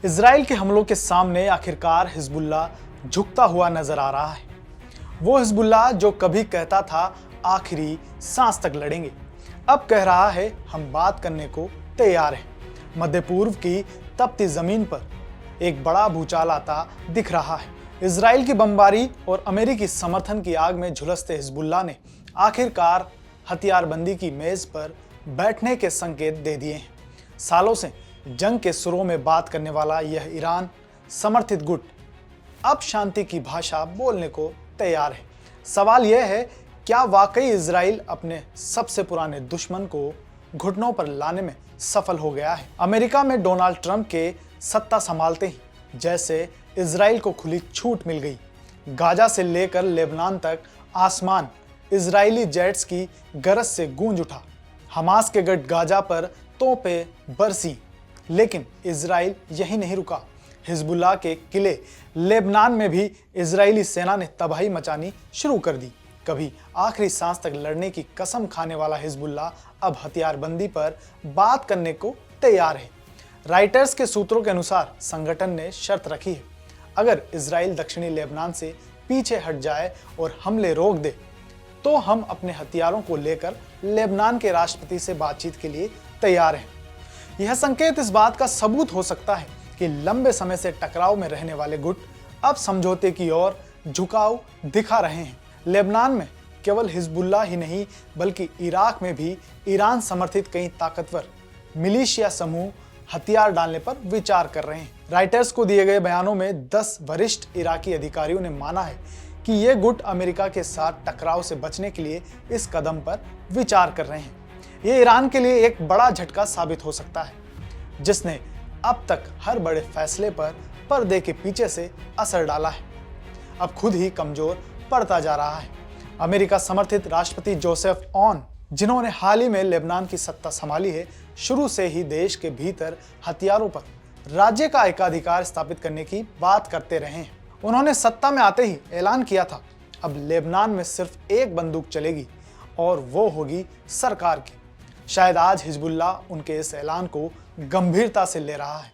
Israel के हमलों के सामने आखिरकार हिजबुल्लाह झुकता हुआ नजर आ रहा है। वो हिजबुल्लाह जो कभी कहता था आखिरी सांस तक लड़ेंगे, अब कह रहा है हम बात करने को तैयार हैं। मध्य पूर्व की तपती जमीन पर एक बड़ा भूचाल आता दिख रहा है। इजराइल की बमबारी और अमेरिकी समर्थन की आग में झुलसते हिजबुल्लाह ने आखिरकार हथियारबंदी की मेज पर बैठने के संकेत दे दिए हैं। सालों से जंग के सुरों में बात करने वाला यह ईरान समर्थित गुट अब शांति की भाषा बोलने को तैयार है। सवाल यह है, क्या वाकई इजराइल अपने सबसे पुराने दुश्मन को घुटनों पर लाने में सफल हो गया है? अमेरिका में डोनाल्ड ट्रंप के सत्ता संभालते ही जैसे इजराइल को खुली छूट मिल गई। गाजा से लेकर लेबनान तक आसमान इजरायली जेट्स की गरज से गूंज उठा। हमास के गढ़ गाजा पर तोपें बरसी, लेकिन इजराइल यही नहीं रुका। हिजबुल्लाह के किले लेबनान में भी इजरायली सेना ने तबाही मचानी शुरू कर दी। कभी आखिरी सांस तक लड़ने की कसम खाने वाला हिजबुल्लाह अब हथियारबंदी पर बात करने को तैयार है। राइटर्स के सूत्रों के अनुसार संगठन ने शर्त रखी है, अगर इजराइल दक्षिणी लेबनान से पीछे हट जाए और हमले रोक दे तो हम अपने हथियारों को लेकर लेबनान के राष्ट्रपति से बातचीत के लिए तैयार हैं। यह संकेत इस बात का सबूत हो सकता है कि लंबे समय से टकराव में रहने वाले गुट अब समझौते की ओर झुकाव दिखा रहे हैं। लेबनान में केवल हिजबुल्लाह ही नहीं बल्कि इराक में भी ईरान समर्थित कई ताकतवर मिलिशिया समूह हथियार डालने पर विचार कर रहे हैं। राइटर्स को दिए गए बयानों में 10 वरिष्ठ इराकी अधिकारियों ने माना है कि ये गुट अमेरिका के साथ टकराव से बचने के लिए इस कदम पर विचार कर रहे हैं। ये ईरान के लिए एक बड़ा झटका साबित हो सकता है, जिसने अब तक हर बड़े फैसले पर पर्दे के पीछे से असर डाला है, अब खुद ही कमजोर पड़ता जा रहा है। अमेरिका समर्थित राष्ट्रपति जोसेफ ऑन, जिन्होंने हाल ही में लेबनान की सत्ता संभाली है, शुरू से ही देश के भीतर हथियारों पर राज्य का एकाधिकार स्थापित करने की बात करते रहे हैं। उन्होंने सत्ता में आते ही ऐलान किया था, अब लेबनान में सिर्फ एक बंदूक चलेगी और वो होगी सरकार की। शायद आज हिजबुल्लाह उनके इस ऐलान को गंभीरता से ले रहा है।